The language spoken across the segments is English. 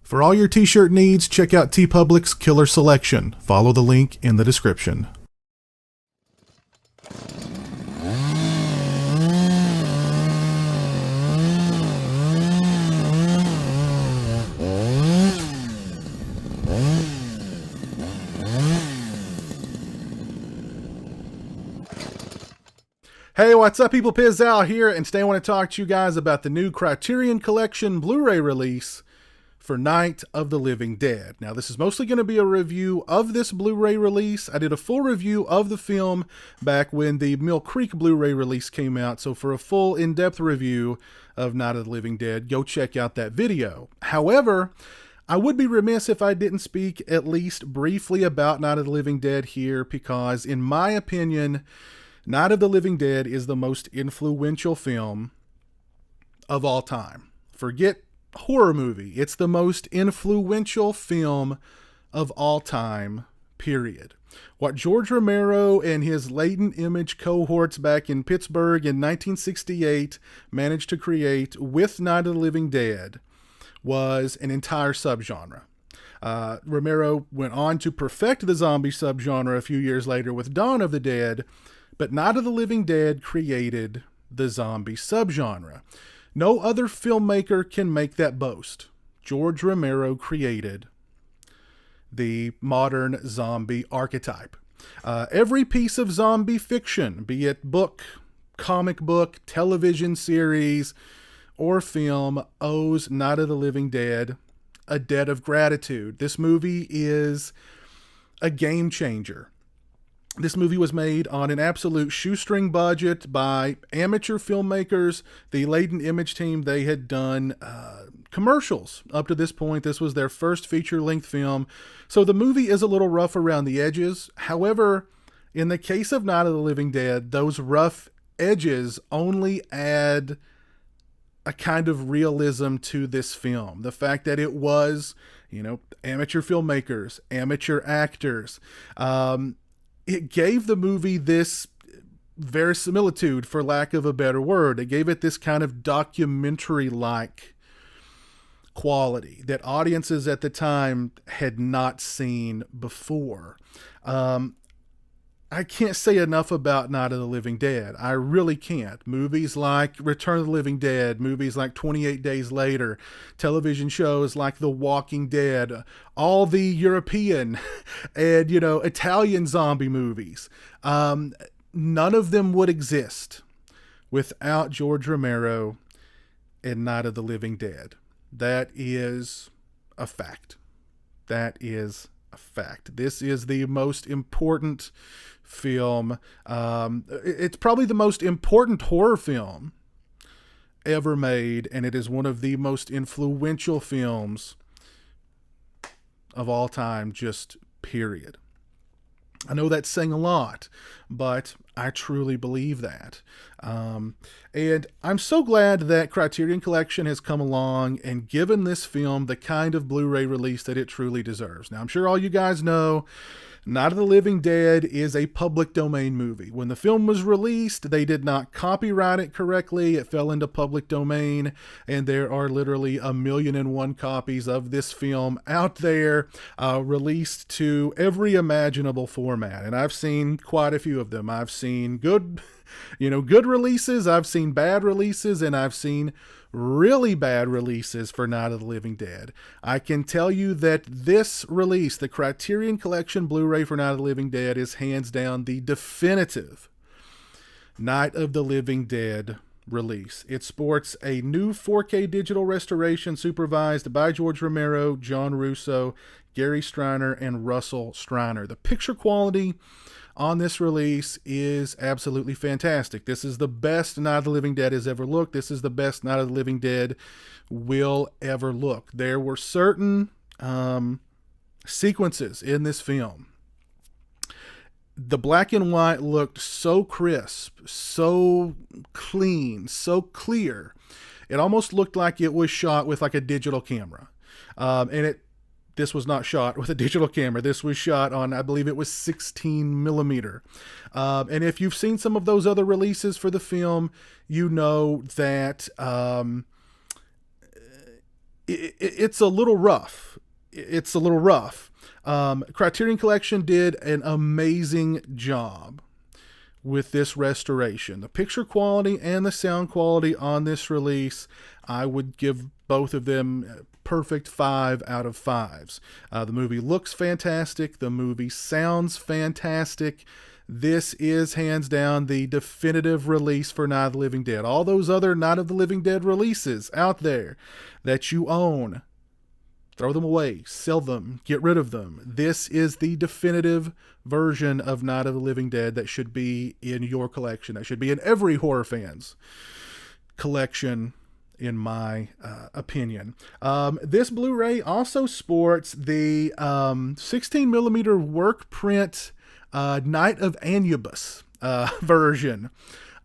For all your t-shirt needs, check out TeePublic's Killer Selection. Follow the link in the description. Hey, what's up, people? Pizzal here, and today I want to talk to you guys about the new Criterion Collection Blu-ray release for Night of the Living Dead. Now, this is mostly going to be a review of this Blu-ray release. I did a full review of the film back when the Mill Creek Blu-ray release came out, so for a full in-depth review of Night of the Living Dead, go check out that video. However, I would be remiss if I didn't speak at least briefly about Night of the Living Dead here, because in my opinion, Night of the Living Dead is the most influential film of all time. Forget horror movie. It's the most influential film of all time, period. What George Romero and his latent image cohorts back in Pittsburgh in 1968 managed to create with Night of the Living Dead was an entire subgenre. Romero went on to perfect the zombie subgenre a few years later with Dawn of the Dead, but Night of the Living Dead created the zombie subgenre. No other filmmaker can make that boast. George Romero created the modern zombie archetype. Every piece of zombie fiction, be it book, comic book, television series, or film, owes Night of the Living Dead a debt of gratitude. This movie is a game changer. This movie was made on an absolute shoestring budget by amateur filmmakers. The Latent Image team, they had done commercials up to this point. This was their first feature-length film. So the movie is a little rough around the edges. However, in the case of Night of the Living Dead, those rough edges only add a kind of realism to this film. The fact that it was, amateur filmmakers, amateur actors, it gave the movie this verisimilitude, for lack of a better word. It gave it this kind of documentary-like quality that audiences at the time had not seen before. I can't say enough about Night of the Living Dead. I really can't. Movies like Return of the Living Dead, movies like 28 Days Later, television shows like The Walking Dead, all the European and, Italian zombie movies. None of them would exist without George Romero and Night of the Living Dead. That is a fact. That is a fact. This is the most important film. It's probably the most important horror film ever made, and it is one of the most influential films of all time, just period. I know that's saying a lot, but I truly believe that. And I'm so glad that Criterion Collection has come along and given this film the kind of Blu-ray release that it truly deserves. Now, I'm sure all you guys know Night of the Living Dead is a public domain movie. When the film was released, they did not copyright it correctly. It fell into public domain, and there are literally 1,000,001 copies of this film out there, released to every imaginable format. And I've seen quite a few of them. I've seen good releases, I've seen bad releases, and I've seen really bad releases for Night of the Living Dead. I can tell you that this release, the Criterion Collection Blu-ray for Night of the Living Dead, is hands down the definitive Night of the Living Dead release. It sports a new 4K digital restoration supervised by George Romero, John Russo, Gary Striner, and Russell Striner. The picture quality on this release is absolutely fantastic. This is the best Night of the Living Dead has ever looked. This is the best Night of the Living Dead will ever look. There were certain sequences in this film. The black and white looked so crisp, so clean, so clear. It almost looked like it was shot with like a digital camera. This was not shot with a digital camera. This was shot on, I believe it was 16 millimeter. And if you've seen some of those other releases for the film, you know that it's a little rough. It's a little rough. Criterion Collection did an amazing job with this restoration. The picture quality and the sound quality on this release, I would give both of them perfect 5 out of 5s. The movie looks fantastic. The movie sounds fantastic. This is hands down the definitive release for Night of the Living Dead. All those other Night of the Living Dead releases out there that you own, throw them away, sell them, get rid of them. This is the definitive version of Night of the Living Dead that should be in your collection. That should be in every horror fan's collection, in my opinion. This Blu-ray also sports the 16mm work print Night of Anubis version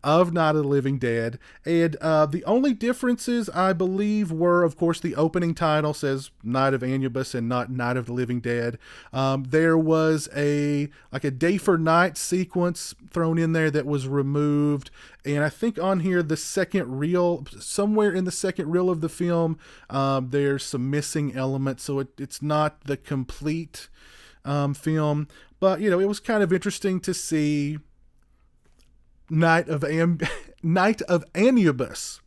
of Night of the Living Dead. And the only differences, I believe, were, of course, the opening title says Night of Anubis and not Night of the Living Dead. There was a day for night sequence thrown in there that was removed. And I think on here, the second reel, somewhere in the second reel of the film, there's some missing elements. So it's not the complete film. But, you know, it was kind of interesting to see Night of Anubis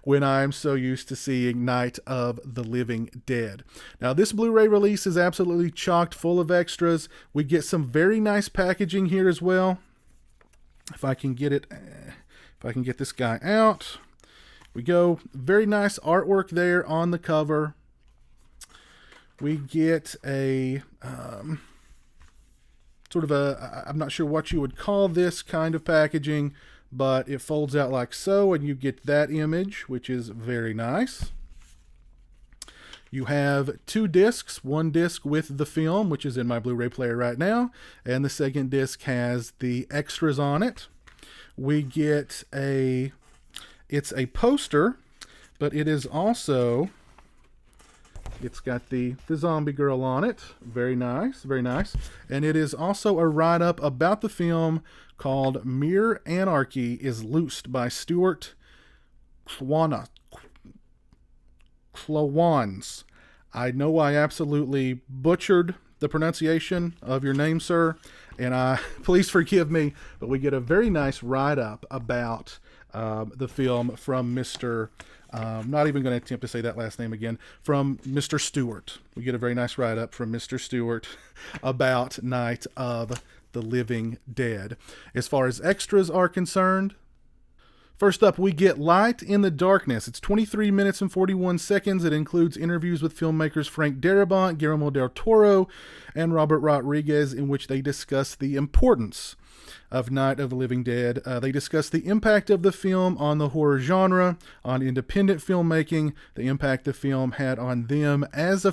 when I'm so used to seeing Night of the Living Dead. Now, this Blu-ray release is absolutely chocked full of extras. We get some very nice packaging here as well. If I can get this guy out, we go. Very nice artwork there on the cover. We get a sort of I'm not sure what you would call this kind of packaging, but it folds out like so, and you get that image, which is very nice. You have 2 discs, one disc with the film, which is in my Blu-ray player right now, and the second disc has the extras on it. We get it's a poster, but it is also, it's got the zombie girl on it. Very nice, very nice. And it is also a write-up about the film called Mere Anarchy is Loosed by Stuart Klawans. I know I absolutely butchered the pronunciation of your name, sir, and please forgive me, but we get a very nice write-up about the film from Mr. I'm not even going to attempt to say that last name again. From Mr. Stewart. We get a very nice write-up from Mr. Stewart about Night of the Living Dead. As far as extras are concerned, first up, we get Light in the Darkness. It's 23 minutes and 41 seconds. It includes interviews with filmmakers Frank Darabont, Guillermo del Toro, and Robert Rodriguez, in which they discuss the importance of Night of the Living Dead. They discuss the impact of the film on the horror genre, on independent filmmaking, the impact the film had on them as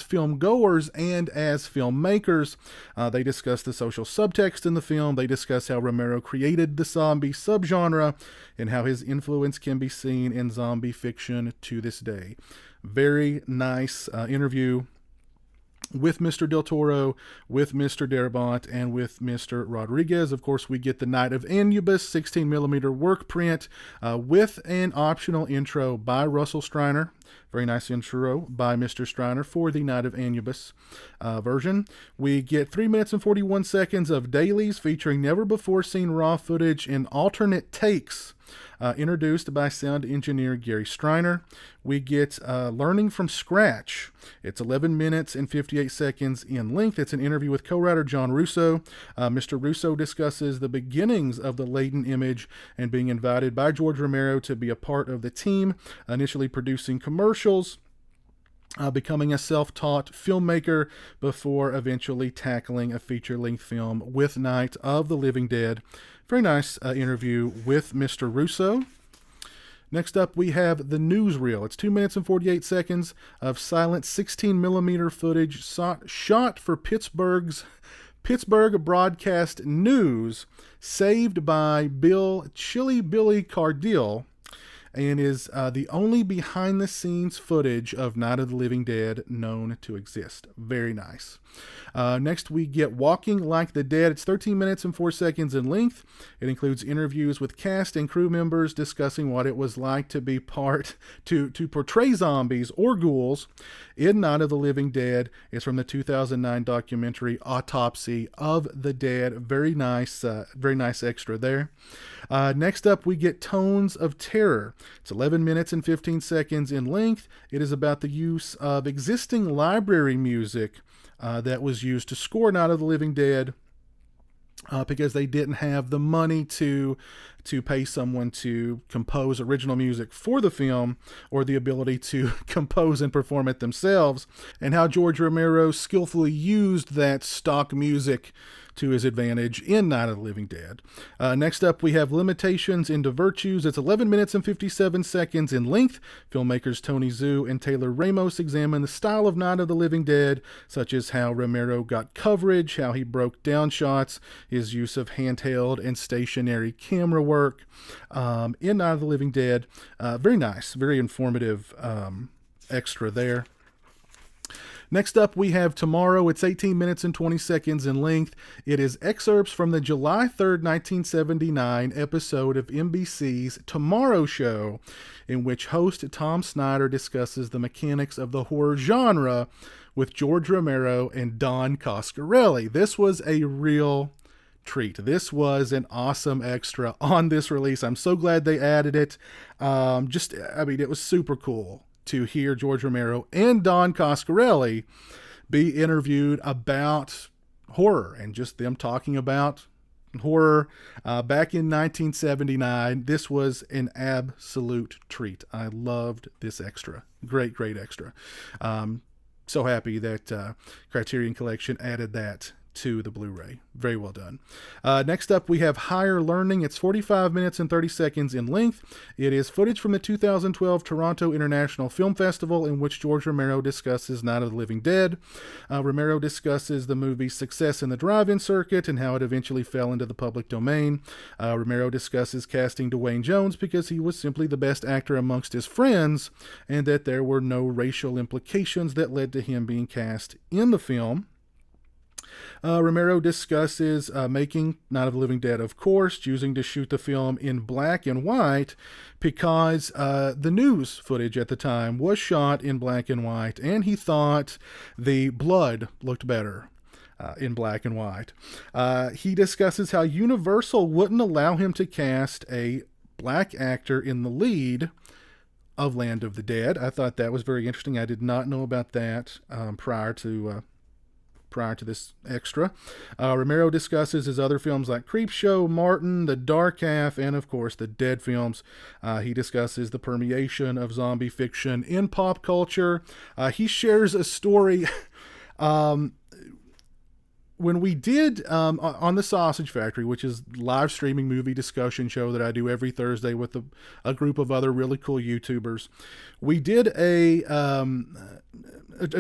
film goers and as filmmakers. They discuss the social subtext in the film. They discuss how Romero created the zombie subgenre and how his influence can be seen in zombie fiction to this day. Very nice interview with Mr. Del Toro, with Mr. Darabont, and with Mr. Rodriguez. Of course, we get the Night of Anubis 16mm work print with an optional intro by Russell Streiner. Very nice intro by Mr. Streiner for the Night of Anubis version. We get 3 minutes and 41 seconds of dailies featuring never-before-seen raw footage in alternate takes, introduced by sound engineer Gary Streiner. We get Learning from Scratch. It's 11 minutes and 58 seconds in length. It's an interview with co-writer John Russo. Mr. Russo discusses the beginnings of the latent image and being invited by George Romero to be a part of the team, initially producing commercials, becoming a self-taught filmmaker before eventually tackling a feature-length film with Night of the Living Dead. Very nice interview with Mr. Russo. Next up, we have the Newsreel. It's 2 minutes and 48 seconds of silent 16mm footage shot for Pittsburgh Broadcast News, saved by Chilly Billy Cardille, and is the only behind-the-scenes footage of Night of the Living Dead known to exist. Very nice. Next, we get Walking Like the Dead. It's 13 minutes and 4 seconds in length. It includes interviews with cast and crew members discussing what it was like to be to portray zombies or ghouls in Night of the Living Dead. It's from the 2009 documentary Autopsy of the Dead. Very nice extra there. Next up, we get Tones of Terror. It's 11 minutes and 15 seconds in length. It is about the use of existing library music that was used to score Night of the Living Dead because they didn't have the money to pay someone to compose original music for the film, or the ability to compose and perform it themselves, and how George Romero skillfully used that stock music to his advantage in Night of the Living Dead. Next up, we have Limitations into Virtues. It's 11 minutes and 57 seconds in length. Filmmakers Tony Zhu and Taylor Ramos examine the style of Night of the Living Dead, such as how Romero got coverage, how he broke down shots, his use of handheld and stationary camera work in Night of the Living Dead. Very nice, very informative extra there. Next up, we have Tomorrow. It's 18 minutes and 20 seconds in length. It is excerpts from the July 3rd, 1979 episode of NBC's Tomorrow Show, in which host Tom Snyder discusses the mechanics of the horror genre with George Romero and Don Coscarelli. This was a real treat. This was an awesome extra on this release. I'm so glad they added it. It was super cool to hear George Romero and Don Coscarelli be interviewed about horror, and just them talking about horror back in 1979. This was an absolute treat. I loved this extra. Great extra. So happy that Criterion Collection added that to the Blu-ray. Very well done. Next up, we have Higher Learning. It's 45 minutes and 30 seconds in length. It is footage from the 2012 Toronto International Film Festival, in which George Romero discusses Night of the Living Dead. Romero discusses the movie's success in the drive-in circuit and how it eventually fell into the public domain. Romero discusses casting Dwayne Jones because he was simply the best actor amongst his friends, and that there were no racial implications that led to him being cast in the film. Romero discusses making Night of the Living Dead, of course, choosing to shoot the film in black and white because the news footage at the time was shot in black and white, and he thought the blood looked better in black and white. He discusses how Universal wouldn't allow him to cast a black actor in the lead of Land of the Dead. I thought that was very interesting. I did not know about that prior to this extra. Romero discusses his other films like Creepshow, Martin, The Dark Half, and of course the Dead films. He discusses the permeation of zombie fiction in pop culture. He shares a story when we did on the Sausage Factory, which is live streaming movie discussion show that I do every Thursday with a group of other really cool YouTubers. We did a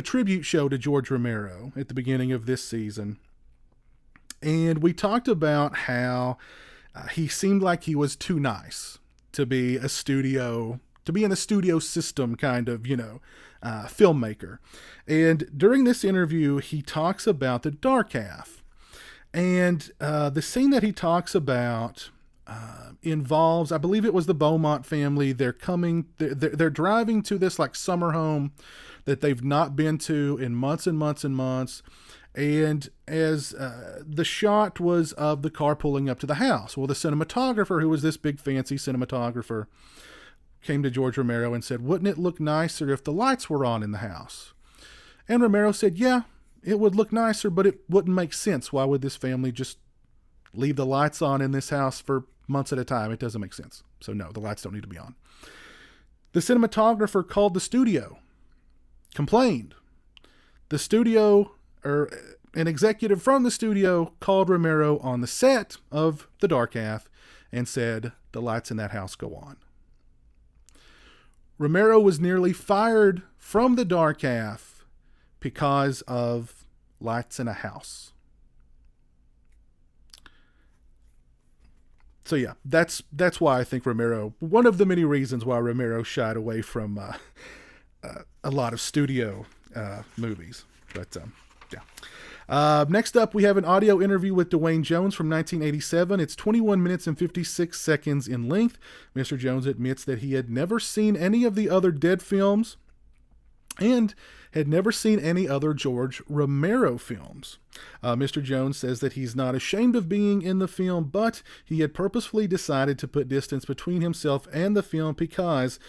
tribute show to George Romero at the beginning of this season, and we talked about how he seemed like he was too nice to be in the studio system kind of, filmmaker. And during this interview, he talks about The Dark Half, and the scene that he talks about involves, I believe it was the Beaumont family. They're driving to this like summer home that they've not been to in months and months and months. And as the shot was of the car pulling up to the house, well, the cinematographer, who was this big fancy cinematographer, came to George Romero and said, "Wouldn't it look nicer if the lights were on in the house?" And Romero said, "Yeah, it would look nicer, but it wouldn't make sense. Why would this family just leave the lights on in this house for months at a time? It doesn't make sense. So no, the lights don't need to be on." The cinematographer called the studio, complained. The studio, or an executive from the studio, called Romero on the set of The Dark Half and said, "The lights in that house go on." Romero was nearly fired from The Dark Half because of lights in a house. So yeah, that's why I think Romero, one of the many reasons why Romero shied away from a lot of studio movies. But yeah. Next up, we have an audio interview with Dwayne Jones from 1987. It's 21 minutes and 56 seconds in length. Mr. Jones admits that he had never seen any of the other Dead films and had never seen any other George Romero films. Mr. Jones says that he's not ashamed of being in the film, but he had purposefully decided to put distance between himself and the film because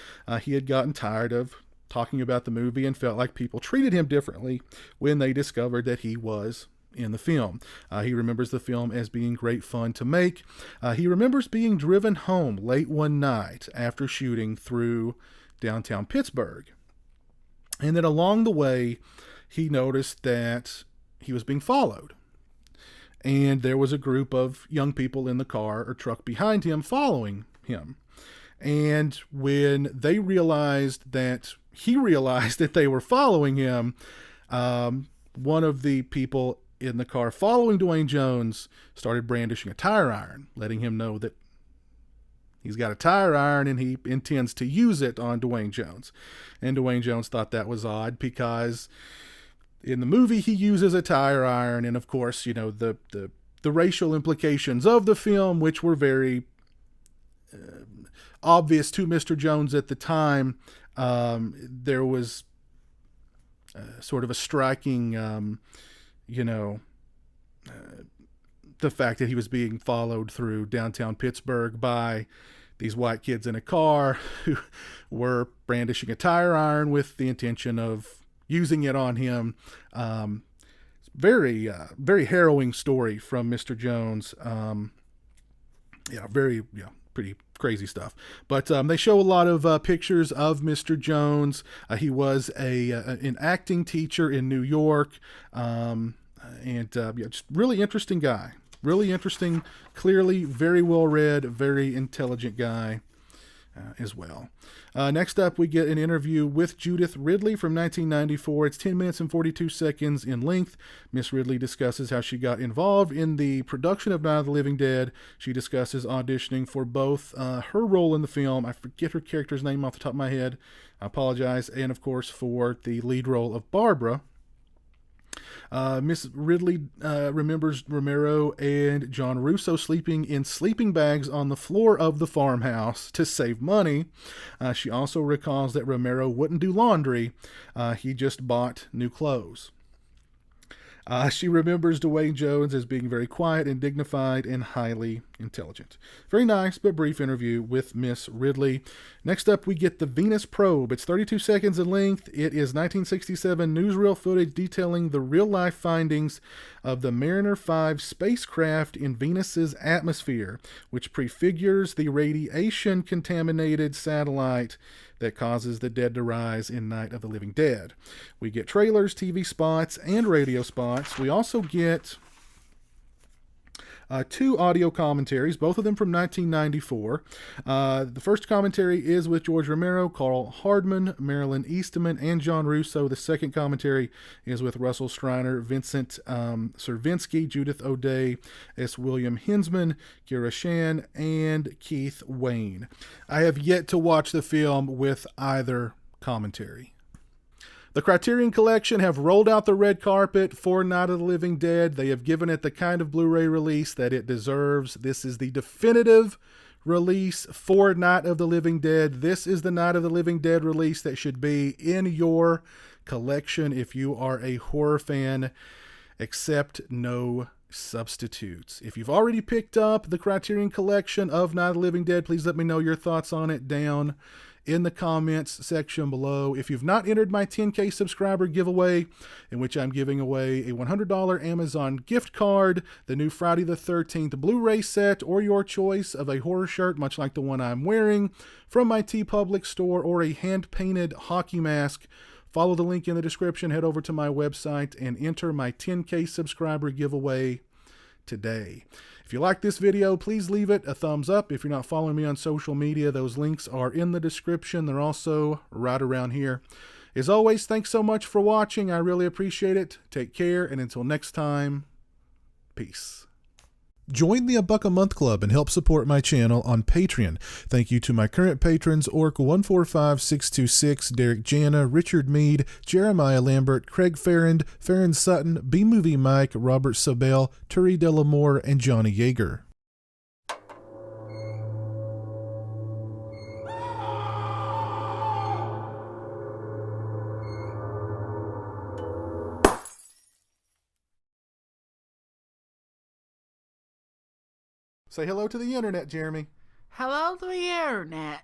he had gotten tired of talking about the movie and felt like people treated him differently when they discovered that he was in the film. He remembers the film as being great fun to make. He remembers being driven home late one night after shooting through downtown Pittsburgh. And then along the way, he noticed that he was being followed. And there was a group of young people in the car or truck behind him following him. And when they realized that he realized that they were following him, one of the people in the car following Dwayne Jones started brandishing a tire iron, letting him know that he's got a tire iron and he intends to use it on Dwayne Jones. And Dwayne Jones thought that was odd because in the movie he uses a tire iron, and of course, you know, the racial implications of the film, which were very obvious to Mr. Jones at the time. There was sort of a striking, the fact that he was being followed through downtown Pittsburgh by these white kids in a car who were brandishing a tire iron with the intention of using it on him. Very harrowing story from Mr. Jones. Pretty crazy stuff. But they show a lot of pictures of Mr. Jones. He was an acting teacher in New York. Just really interesting guy. Really interesting, clearly very well read, very intelligent guy as well. Next up, we get an interview with Judith Ridley from 1994. It's 10 minutes and 42 seconds in length. Miss Ridley discusses how she got involved in the production of Night of the Living Dead. She discusses auditioning for both her role in the film, I forget her character's name off the top of my head, I apologize, and of course for the lead role of Barbara. Miss Ridley remembers Romero and John Russo sleeping in sleeping bags on the floor of the farmhouse to save money. She also recalls that Romero wouldn't do laundry. He just bought new clothes. She remembers Dwayne Jones as being very quiet and dignified and highly intelligent. Very nice but brief interview with Miss Ridley. Next up, we get the Venus Probe. It's 32 seconds in length. It is 1967 newsreel footage detailing the real-life findings of the Mariner 5 spacecraft in Venus's atmosphere, which prefigures the radiation-contaminated satellite that causes the dead to rise in Night of the Living Dead. We get trailers, TV spots, and radio spots. We also get two audio commentaries, both of them from 1994. The first commentary is with George Romero, Carl Hardman, Marilyn Eastman, and John Russo. The second commentary is with Russell Striner, Vincent Cervinsky, Judith O'Day, S. William Hinsman, Kira Shan, and Keith Wayne. I have yet to watch the film with either commentary. The Criterion Collection have rolled out the red carpet for Night of the Living Dead. They have given it the kind of Blu-ray release that it deserves. This is the definitive release for Night of the Living Dead. This is the Night of the Living Dead release that should be in your collection if you are a horror fan. Accept no substitutes. If you've already picked up the Criterion Collection of Night of the Living Dead, please let me know your thoughts on it down in the comments section below. If you've not entered my 10K subscriber giveaway, in which I'm giving away a $100 Amazon gift card, the new Friday the 13th Blu-ray set, or your choice of a horror shirt, much like the one I'm wearing, from my TeePublic store, or a hand-painted hockey mask, follow the link in the description, head over to my website, and enter my 10K subscriber giveaway today. If you like this video, please leave it a thumbs up. If you're not following me on social media, those links are in the description. They're also right around here. As always, thanks so much for watching. I really appreciate it. Take care, and until next time, peace. Join the A Buck a Month Club and help support my channel on Patreon. Thank you to my current patrons, Orc145626, Derek Jana, Richard Mead, Jeremiah Lambert, Craig Farrand, Farron Sutton, B-Movie Mike, Robert Sabel, Turi Delamore, and Johnny Yeager. Say hello to the internet, Jeremy. Hello to the internet.